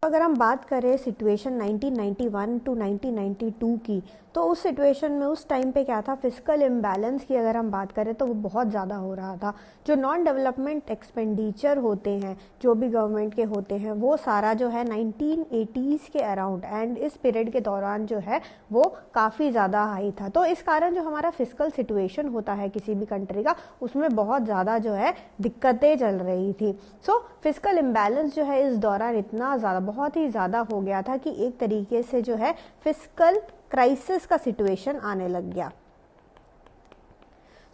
अगर हम बात करें सिचुएशन 1991 टू 1992 की, तो उस सिचुएशन में उस टाइम पे क्या था, फिस्कल इम्बैलेंस की अगर हम बात करें तो वो बहुत ज़्यादा हो रहा था। जो नॉन डेवलपमेंट एक्सपेंडिचर होते हैं, जो भी गवर्नमेंट के होते हैं, वो सारा जो है 1980s के अराउंड एंड इस पीरियड के दौरान जो है वो काफ़ी ज़्यादा हाई था। तो इस कारण जो हमारा फिस्कल सिचुएशन होता है किसी भी कंट्री का, उसमें बहुत ज़्यादा जो है दिक्कतें चल रही थी। सो फिस्कल इम्बैलेंस जो है इस दौरान इतना ज़्यादा, बहुत ही ज़्यादा हो गया था कि एक तरीके से जो है फिस्कल क्राइसिस का सिचुएशन आने लग गया।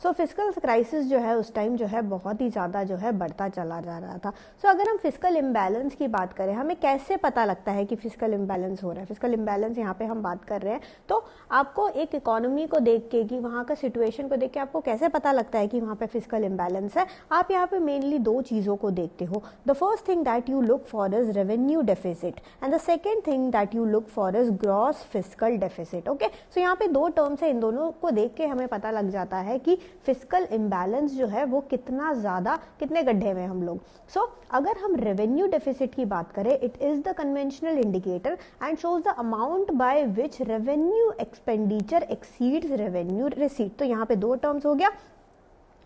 सो फिस्कल क्राइसिस जो है उस टाइम जो है बहुत ही ज़्यादा जो है बढ़ता चला जा रहा था। सो अगर हम फिस्कल इम्बैलेंस की बात करें, हमें कैसे पता लगता है कि फिस्कल इम्बैलेंस हो रहा है। फिस्कल इम्बैलेंस यहाँ पे हम बात कर रहे हैं, तो आपको एक इकोनॉमी को देख के, कि वहाँ का सिचुएशन को देख के आपको कैसे पता लगता है कि वहाँ पे फिस्कल इम्बैलेंस है। आप यहाँ पे मेनली दो चीज़ों को देखते हो। The first thing that you look for is revenue deficit and the second thing that you look for is gross fiscal deficit. Okay, so यहाँ पे दो टर्म्स है, इन दोनों को देख के हमें पता लग जाता है कि फिस्कल इम्बैलेंस जो है वो कितना ज़्यादा, कितने गड्ढे में हम लोग। सो अगर हम रेवेन्यू डेफिसिट की बात करें, it is the conventional indicator and shows the amount by which revenue expenditure exceeds revenue receipt. तो यहाँ पे दो टर्म्स हो गया।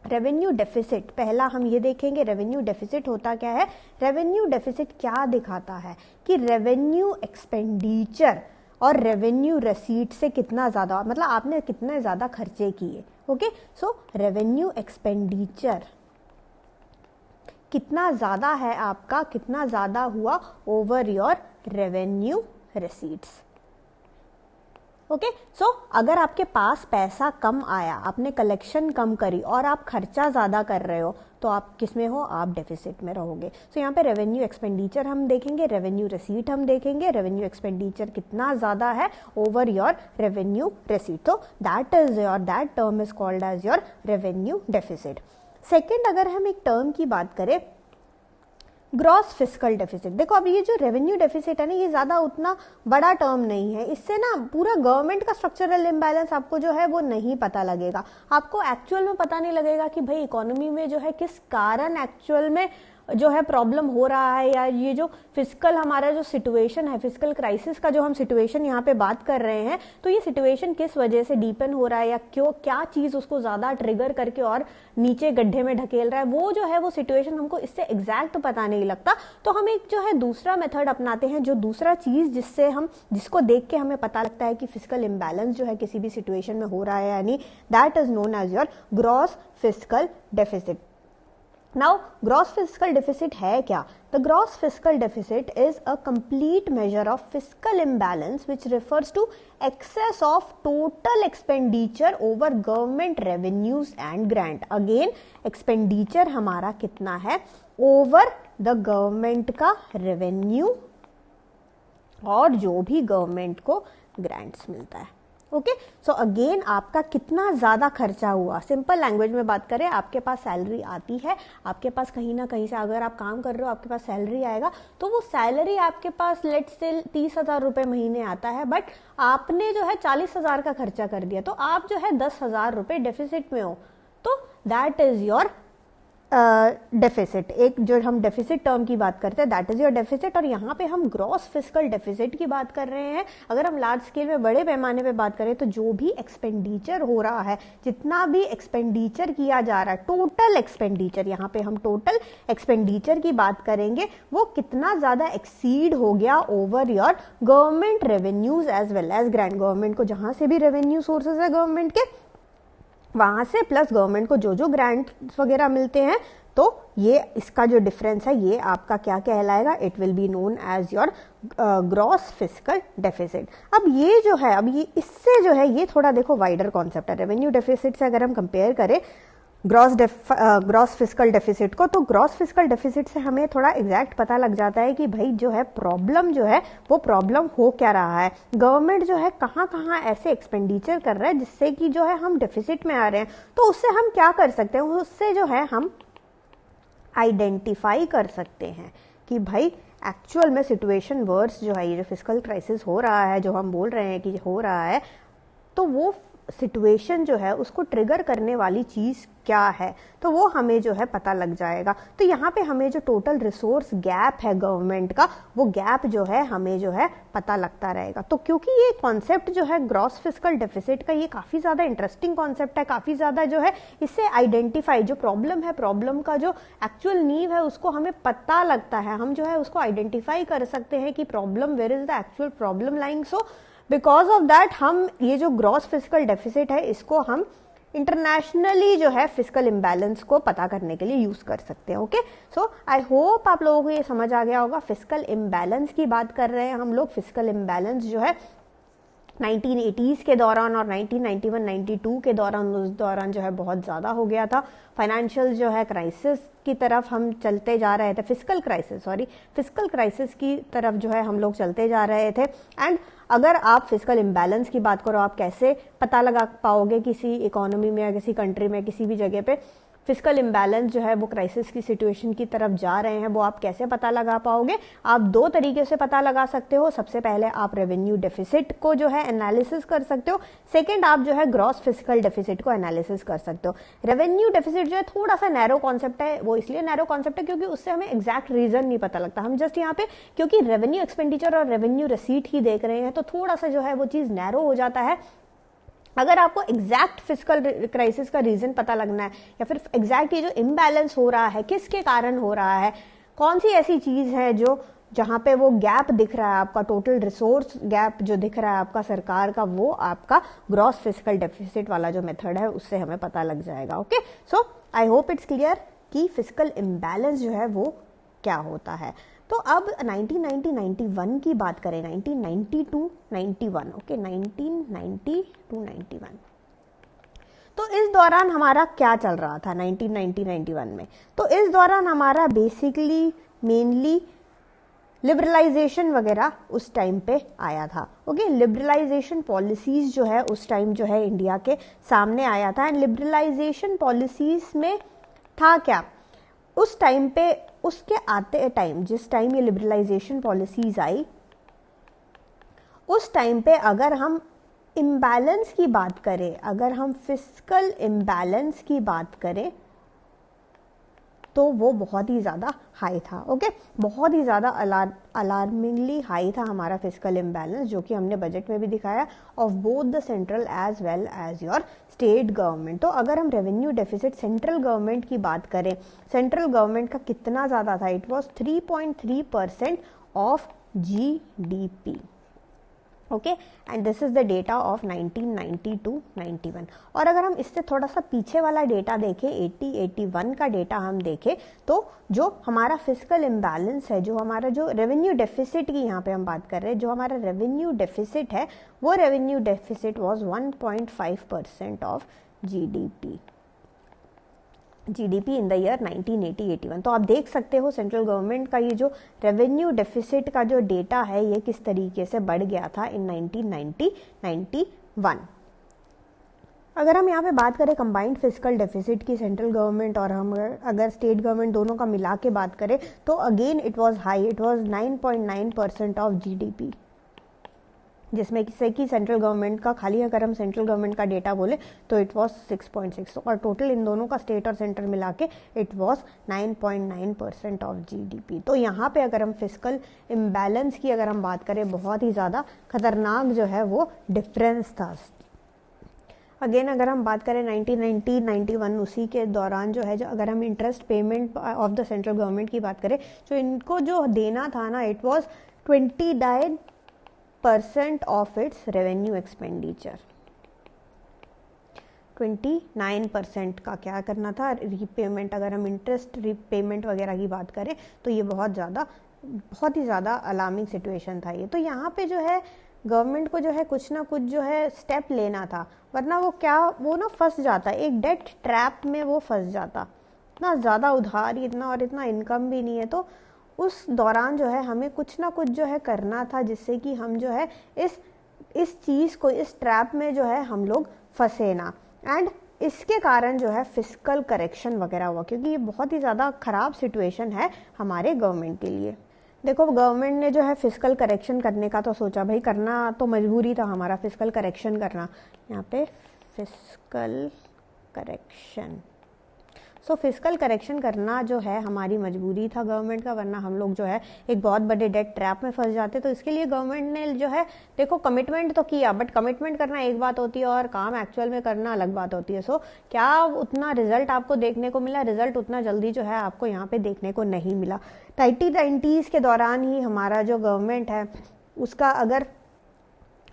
रेवेन्यू डेफिसिट, पहला हम ये देखेंगे रेवेन्यू डेफिसिट होता क्या है। रेवेन्यू डेफिसिट क्या दिखाता है कि रेवेन्यू एक्सपेंडिचर और रेवेन्यू रिसीट से कितना ज़्यादा, मतलब आपने कितने ज़्यादा खर्चे किए। ओके, सो रेवेन्यू एक्सपेंडिचर कितना ज़्यादा है आपका, कितना ज़्यादा हुआ over your revenue receipts. Okay, so अगर आपके पास पैसा कम आया, आपने कलेक्शन कम करी और आप खर्चा ज़्यादा कर रहे हो, तो आप किस में हो, आप डेफिसिट में रहोगे। सो यहाँ पे रेवेन्यू एक्सपेंडिचर हम देखेंगे, रेवेन्यू रिसीट हम देखेंगे। रेवेन्यू एक्सपेंडिचर कितना ज़्यादा है ओवर योर रेवेन्यू रिसीट, तो that is your, that term is called as your revenue deficit. Second, अगर हम एक टर्म की बात करें, ग्रॉस फिस्कल डेफिसिट। देखो अब ये जो रेवेन्यू डेफिसिट है ना, ये ज्यादा उतना बड़ा टर्म नहीं है। इससे ना पूरा गवर्नमेंट का स्ट्रक्चरल इम्बैलेंस आपको जो है वो नहीं पता लगेगा। आपको एक्चुअल में पता नहीं लगेगा कि भाई इकोनॉमी में जो है किस कारण एक्चुअल में जो है प्रॉब्लम हो रहा है, या ये जो फिस्कल हमारा जो सिचुएशन है, फिस्कल क्राइसिस का जो हम सिचुएशन यहाँ पे बात कर रहे हैं, तो ये सिचुएशन किस वजह से डीपन हो रहा है, या क्यों, क्या चीज उसको ज्यादा ट्रिगर करके और नीचे गड्ढे में ढकेल रहा है, वो जो है वो सिचुएशन हमको इससे एग्जैक्ट पता नहीं लगता। तो हम एक जो है दूसरा मेथड अपनाते हैं, जो दूसरा चीज जिससे हम, जिसको देख के हमें पता लगता है कि फिस्कल इम्बैलेंस जो है किसी भी सिचुएशन में हो रहा है, यानी that is known as your gross fiscal deficit. Now, gross fiscal deficit है क्या? The gross fiscal deficit is a complete measure of fiscal imbalance which refers to excess of total expenditure over government revenues and grant. Again, expenditure हमारा कितना है over the government का revenue और जो भी government को ग्रांट्स मिलता है। ओके, सो अगेन आपका कितना ज़्यादा खर्चा हुआ। सिंपल लैंग्वेज में बात करें, आपके पास सैलरी आती है, आपके पास कहीं ना कहीं से अगर आप काम कर रहे हो आपके पास सैलरी आएगा, तो वो सैलरी आपके पास लेट्स से 30,000 रुपये महीने आता है, बट आपने जो है 40,000 का खर्चा कर दिया, तो आप जो है 10,000 रुपये डेफिसिट में हो। तो दैट इज योर डेफिसिट। एक जो हम डेफिसिट टर्म की बात करते हैं, दैट इज योर डेफिसिट। और यहाँ पे हम ग्रॉस फिस्कल डेफिसिट की बात कर रहे हैं। अगर हम लार्ज स्केल में, बड़े पैमाने पे बात करें, तो जो भी एक्सपेंडिचर हो रहा है, जितना भी एक्सपेंडिचर किया जा रहा है, टोटल एक्सपेंडिचर, यहाँ पे हम टोटल एक्सपेंडिचर की बात करेंगे, वो कितना ज्यादा एक्सीड हो गया over your government revenues as well as grant. Government को जहां से भी रेवेन्यू सोर्सेज है गवर्नमेंट के, वहां से प्लस गवर्नमेंट को जो जो ग्रांट वगैरह मिलते हैं, तो ये इसका जो डिफरेंस है ये आपका क्या कहलाएगा, it will be known as your gross fiscal deficit. अब ये जो है, अब ये इससे जो है ये थोड़ा देखो वाइडर कॉन्सेप्ट है। रेवेन्यू डेफिसिट से अगर हम कंपेयर करें ग्रॉस फिस्कल डेफिसिट को, तो ग्रॉस फिस्कल डेफिसिट से हमें थोड़ा एग्जैक्ट पता लग जाता है कि भाई जो है प्रॉब्लम जो है वो प्रॉब्लम हो क्या रहा है। गवर्नमेंट जो है कहाँ कहाँ ऐसे एक्सपेंडिचर कर रहा है जिससे कि जो है हम डेफिसिट में आ रहे हैं। तो उससे हम क्या कर सकते हैं, उससे जो है हम आइडेंटिफाई कर सकते हैं कि भाई एक्चुअल में सिचुएशन वर्स जो है, ये जो फिस्कल क्राइसिस हो रहा है, जो हम बोल रहे हैं कि हो रहा है, तो वो सिचुएशन जो है उसको ट्रिगर करने वाली चीज़ क्या है, तो वो हमें जो है पता लग जाएगा। तो यहाँ पे हमें जो टोटल रिसोर्स गैप है गवर्नमेंट का, वो गैप जो है हमें जो है पता लगता रहेगा। तो क्योंकि ये कॉन्सेप्ट जो है ग्रॉस फिस्कल डेफिसिट का, ये काफ़ी ज़्यादा इंटरेस्टिंग कॉन्सेप्ट है, काफ़ी ज़्यादा जो है इससे आइडेंटिफाई जो प्रॉब्लम है, प्रॉब्लम का जो एक्चुअल नीव है उसको हमें पता लगता है, हम जो है उसको आइडेंटिफाई कर सकते हैं कि problem, where is the actual problem lying. So because of that हम ये जो ग्रॉस फिस्कल डेफिसिट है इसको हम इंटरनेशनली जो है फिस्कल इम्बैलेंस को पता करने के लिए यूज कर सकते हैं। ओके, सो आई होप आप लोगों को ये समझ आ गया होगा। फिस्कल इम्बैलेंस की बात कर रहे हैं हम लोग। फिस्कल इम्बैलेंस जो है 1980s के दौरान और 1991-92 के दौरान, उस दौरान जो है बहुत ज़्यादा हो गया था। फाइनेंशियल जो है क्राइसिस की तरफ हम चलते जा रहे थे, फिस्कल क्राइसिस की तरफ जो है हम लोग चलते जा रहे थे। एंड अगर आप फिस्कल इम्बैलेंस की बात करो, आप कैसे पता लगा पाओगे किसी इकोनॉमी में या किसी कंट्री में, किसी भी जगह पे फिस्कल इम्बैलेंस जो है वो क्राइसिस की सिचुएशन की तरफ जा रहे हैं, वो आप कैसे पता लगा पाओगे? आप दो तरीके से पता लगा सकते हो। सबसे पहले आप रेवेन्यू डेफिसिट को जो है एनालिसिस कर सकते हो। सेकंड, आप जो है ग्रॉस फिस्कल डेफिसिट को एनालिसिस कर सकते हो। रेवेन्यू डेफिसिट जो है थोड़ा सा नैरो कॉन्सेप्ट है, वो इसलिए नैरो कॉन्सेप्ट है क्योंकि उससे हमें एग्जैक्ट रीजन नहीं पता लगता। हम जस्ट यहाँ पे क्योंकि रेवेन्यू एक्सपेंडिचर और रेवेन्यू रिसीट ही देख रहे हैं, तो थोड़ा सा जो है वो चीज नैरो हो जाता है। अगर आपको एग्जैक्ट फिस्कल क्राइसिस का रीजन पता लगना है, या फिर एग्जैक्ट ये जो इम्बैलेंस हो रहा है किसके कारण हो रहा है, कौन सी ऐसी चीज है जो जहां पे वो गैप दिख रहा है आपका, टोटल रिसोर्स गैप जो दिख रहा है आपका सरकार का, वो आपका ग्रॉस फिस्कल डेफिसिट वाला जो मेथड है उससे हमें पता लग जाएगा। Okay, so I hope it's clear कि फिस्कल इम्बैलेंस जो है वो क्या होता है। तो अब 1990-91 की बात करें, 1990-91, ओके, 1990-91, तो इस दौरान हमारा क्या चल रहा था 1990-91 में? तो इस दौरान हमारा बेसिकली मेनली लिबरलाइजेशन वगैरह उस टाइम पे आया था। ओके, लिबरलाइजेशन पॉलिसीज जो है उस टाइम जो है इंडिया के सामने आया था। एंड लिबरलाइजेशन पॉलिसीज में था क्या उस टाइम पे, उसके आते टाइम, जिस टाइम ये लिबरलाइजेशन पॉलिसीज आई, उस टाइम पे अगर हम इम्बैलेंस की बात करें, अगर हम फिस्कल इम्बैलेंस की बात करें, तो वो बहुत ही ज़्यादा हाई था। ओके, बहुत ही ज़्यादा अलार्मिंगली हाई था हमारा फिस्कल इम्बैलेंस, जो कि हमने बजट में भी दिखाया, of both the central as well as your state government. तो अगर हम रेवेन्यू डेफिसिट सेंट्रल गवर्नमेंट की बात करें, सेंट्रल गवर्नमेंट का कितना ज़्यादा था? It was 3.3% of GDP। Okay, and this is the data of 1990-91। और अगर हम इससे थोड़ा सा पीछे वाला डेटा देखें, 80-81 का डेटा हम देखें, तो जो हमारा फिस्कल इम्बैलेंस है, जो हमारा जो रेवेन्यू डेफिसिट की यहाँ पे हम बात कर रहे हैं, जो हमारा रेवेन्यू डेफिसिट है, वो revenue deficit was 1.5% of GDP in the year 1980-81। तो आप देख सकते हो सेंट्रल गवर्नमेंट का ये जो रेवेन्यू डेफिसिट का जो डेटा है, ये किस तरीके से बढ़ गया था इन 1990-91। अगर हम यहाँ पे बात करें कंबाइंड फिस्कल डेफिसिट की, सेंट्रल गवर्नमेंट और हम अगर स्टेट गवर्नमेंट दोनों का मिला के बात करें, तो again it was high, it was 9.9% of GDP, जिसमें से कि सेंट्रल गवर्नमेंट का, खाली अगर हम सेंट्रल गवर्नमेंट का डेटा बोले तो इट वाज 6.6, और टोटल इन दोनों का स्टेट और सेंटर मिला के इट वाज 9.9% ऑफ GDP। तो यहाँ पे अगर हम फिस्कल इम्बैलेंस की अगर हम बात करें, बहुत ही ज़्यादा खतरनाक जो है वो डिफरेंस था। अगेन अगर हम बात करें 1990-91, उसी के दौरान जो है, जो अगर हम interest payment of the central government की बात करें, जो इनको जो देना था ना, it was 29% of its revenue expenditure. 29% का क्या करना था रीपेमेंट। अगर हम इंटरेस्ट रीपेमेंट वगैरह की बात करें तो ये बहुत ही ज़्यादा अलार्मिंग सिचुएशन था ये। तो यहाँ पे जो है गवर्नमेंट को जो है कुछ ना कुछ जो है स्टेप लेना था, वरना वो ना फंस जाता, एक डेट ट्रैप में वो फंस जाता। इतना ज़्यादा उधारी, इतना इनकम भी नहीं है, तो उस दौरान जो है हमें कुछ ना कुछ जो है करना था, जिससे कि हम जो है इस चीज़ को, इस ट्रैप में जो है हम लोग फंसे ना। एंड इसके कारण जो है फिस्कल करेक्शन वगैरह हुआ, क्योंकि ये बहुत ही ज़्यादा ख़राब सिचुएशन है हमारे गवर्नमेंट के लिए। देखो, गवर्नमेंट ने जो है फिस्कल करेक्शन करने का तो सोचा, भाई करना तो मजबूरी था हमारा फिस्कल करेक्शन करना। यहाँ पे फिस्कल करेक्शन। सो फिस्कल करेक्शन करना जो है हमारी मजबूरी था गवर्नमेंट का, वरना हम लोग जो है एक बहुत बड़े डेट ट्रैप में फंस जाते। तो इसके लिए गवर्नमेंट ने जो है देखो कमिटमेंट तो किया, बट कमिटमेंट करना एक बात होती है और काम एक्चुअल में करना अलग बात होती है। सो क्या उतना रिजल्ट आपको देखने को मिला? रिजल्ट उतना जल्दी जो है आपको यहाँ पे देखने को नहीं मिला। 1990s के दौरान ही हमारा जो गवर्नमेंट है उसका अगर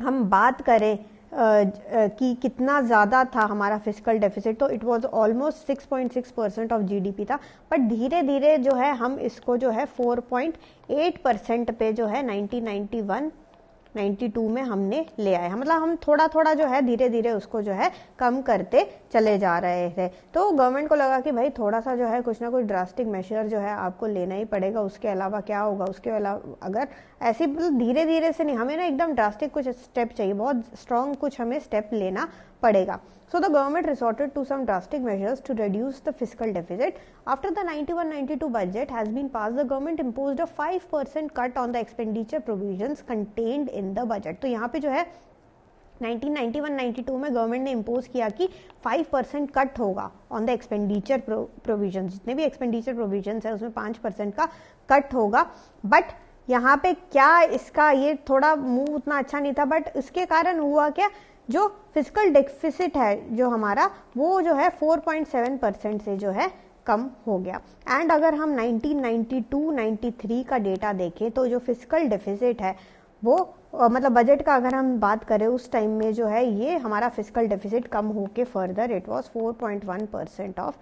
हम बात करें कि कितना ज़्यादा था हमारा फिस्कल डेफिसिट, तो it was almost 6.6% of GDP था। बट धीरे धीरे जो है हम इसको जो है 4.8% पे जो है 1991-92 में हमने ले आए। मतलब हम थोड़ा थोड़ा जो है धीरे धीरे उसको जो है कम करते चले जा रहे थे। तो गवर्नमेंट को लगा कि भाई थोड़ा सा जो है कुछ ना कुछ ड्रास्टिक मेजर जो है आपको लेना ही पड़ेगा, उसके अलावा क्या होगा। उसके अलावा अगर ऐसी धीरे धीरे से नहीं, हमें ना एकदम ड्रास्टिक कुछ स्टेप चाहिए, बहुत स्ट्रॉन्ग कुछ हमें स्टेप लेना पड़ेगा। So the government resorted to some drastic measures to reduce the fiscal deficit. After the 91-92 budget has been passed, the government imposed a 5% cut on the expenditure provisions contained in the budget. तो यहाँ पे जो है 1991-92 में government ने impose किया कि 5% cut होगा ऑन द एक्सपेंडिचर प्रोविजन। जितने भी एक्सपेंडिचर प्रोविजंस है उसमें 5% का कट होगा। बट यहाँ पे क्या इसका ये थोड़ा मूव उतना अच्छा नहीं था, बट इसके कारण हुआ क्या, जो फिस्कल डेफिसिट है जो हमारा वो जो है 4.7% से जो है कम हो गया। एंड अगर हम 1992-93 का डेटा देखें तो जो फिस्कल डेफिसिट है वो मतलब बजट का अगर हम बात करें उस टाइम में जो है ये हमारा फिस्कल डेफिसिट कम होके further it was 4.1% of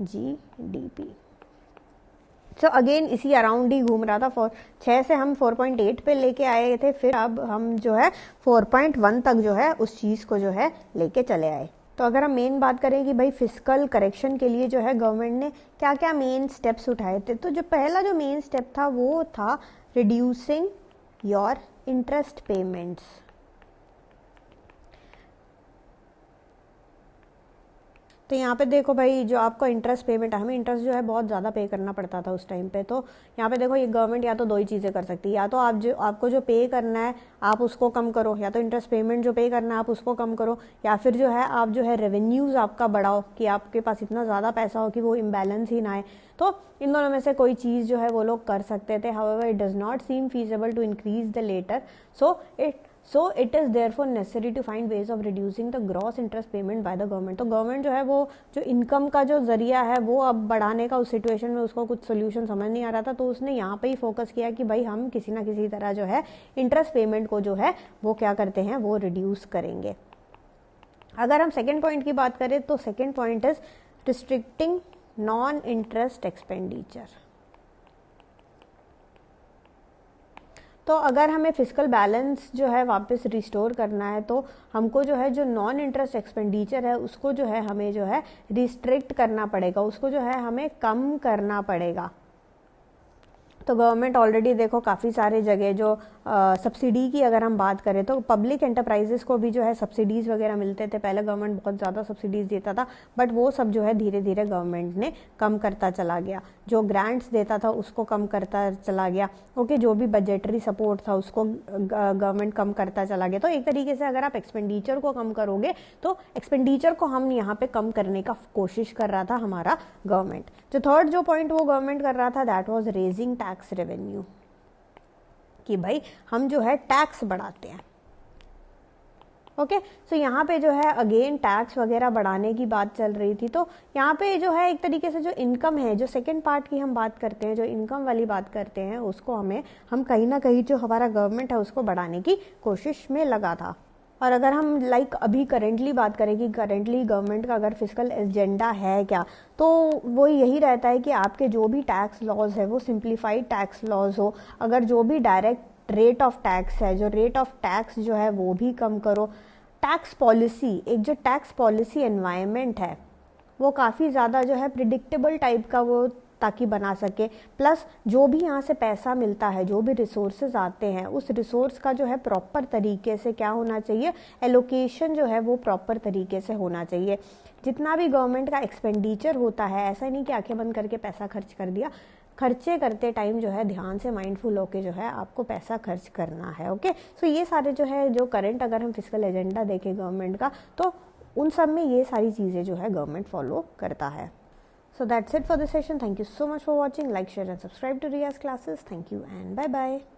GDP. So again इसी अराउंड ही घूम रहा था। 6 से हम 4.8 पे लेके आए थे, फिर अब हम जो है 4.1 तक जो है उस चीज़ को जो है लेके चले आए। तो अगर हम मेन बात करें कि भाई फिस्कल करेक्शन के लिए जो है गवर्नमेंट ने क्या क्या मेन स्टेप्स उठाए थे, तो जो पहला जो मेन स्टेप था वो था रिड्यूसिंग योर इंटरेस्ट पेमेंट्स। तो यहाँ पे देखो भाई जो आपका इंटरेस्ट पेमेंट है, हमें इंटरेस्ट जो है बहुत ज़्यादा पे करना पड़ता था उस टाइम पे। तो यहाँ पे देखो ये गवर्नमेंट या तो दो ही चीज़ें कर सकती है, या तो आपको जो पे करना है आप उसको कम करो, या तो इंटरेस्ट पेमेंट जो पे करना है आप उसको कम करो, या फिर जो है आप जो है रेवेन्यूज़ आपका बढ़ाओ कि आपके पास इतना ज़्यादा पैसा हो कि वो इम्बैलेंस ही ना आए। तो इन दोनों में से कोई चीज़ जो है वो लोग कर सकते थे। However it does not seem feasible to increase the latter, so it is therefore necessary to find ways of reducing the gross interest payment by the government। तो गवर्नमेंट जो है वो जो इनकम का जो जरिया है वो अब बढ़ाने का उस सिचुएशन में उसको कुछ सोल्यूशन समझ नहीं आ रहा था, तो उसने यहाँ पे ही फोकस किया कि भाई हम किसी ना किसी तरह जो है इंटरेस्ट पेमेंट को जो है वो क्या करते हैं वो रिड्यूस करेंगे। अगर हम सेकेंड पॉइंट की बात करें तो second point is restricting non interest expenditure. तो अगर हमें फिस्कल बैलेंस जो है वापस रिस्टोर करना है तो हमको जो है जो नॉन इंटरेस्ट एक्सपेंडिचर है उसको जो है हमें जो है रिस्ट्रिक्ट करना पड़ेगा, उसको जो है हमें कम करना पड़ेगा। तो गवर्नमेंट ऑलरेडी देखो काफ़ी सारे जगह जो सब्सिडी की अगर हम बात करें तो पब्लिक एंटरप्राइजेस को भी जो है सब्सिडीज़ वगैरह मिलते थे। पहले गवर्नमेंट बहुत ज़्यादा सब्सिडीज़ देता था, बट वो सब जो है धीरे धीरे गवर्नमेंट ने कम करता चला गया। जो ग्रांट्स देता था उसको कम करता चला गया। ओके, जो भी बजटरी सपोर्ट था उसको गवर्नमेंट कम करता चला गया। तो एक तरीके से अगर आप एक्सपेंडिचर को कम करोगे तो एक्सपेंडिचर को हम यहाँ पे कम करने का कोशिश कर रहा था हमारा गवर्नमेंट। जो थर्ड जो पॉइंट वो गवर्नमेंट कर रहा था that was raising tax revenue, कि भाई हम जो है टैक्स बढ़ाते हैं। ओके, सो यहाँ पे जो है अगेन टैक्स वगैरह बढ़ाने की बात चल रही थी। तो यहाँ पे जो है एक तरीके से जो इनकम है, जो सेकंड पार्ट की हम बात करते हैं, जो इनकम वाली बात करते हैं, उसको हम कहीं ना कहीं जो हमारा गवर्नमेंट है उसको बढ़ाने की कोशिश में लगा था। और अगर हम अभी करेंटली बात करें कि करेंटली गवर्नमेंट का अगर फिस्कल एजेंडा है क्या, तो वो यही रहता है कि आपके जो भी टैक्स लॉज है वो सिंप्लीफाइड टैक्स लॉज हो। अगर जो भी डायरेक्ट रेट ऑफ टैक्स है, जो रेट ऑफ टैक्स जो है वो भी कम करो। टैक्स पॉलिसी, एक जो टैक्स पॉलिसी एनवायरनमेंट है वो काफ़ी ज़्यादा जो है प्रिडिक्टेबल टाइप का वो ताकि बना सके। प्लस जो भी यहाँ से पैसा मिलता है, जो भी रिसोर्सेज आते हैं, उस रिसोर्स का जो है प्रॉपर तरीके से क्या होना चाहिए, एलोकेशन जो है वो प्रॉपर तरीके से होना चाहिए। जितना भी गवर्नमेंट का एक्सपेंडिचर होता है, ऐसा नहीं कि आंखें बंद करके पैसा खर्च कर दिया। खर्चे करते टाइम जो है ध्यान से माइंडफुल होके जो है आपको पैसा खर्च करना है। ओके, सो ये सारे जो है जो करंट अगर हम फिस्कल एजेंडा देखें गवर्नमेंट का, तो उन सब में ये सारी चीज़ें जो है गवर्नमेंट फॉलो करता है. So that's it for this session. Thank you so much for watching. Like, share and subscribe to Riya's classes. Thank you and bye bye.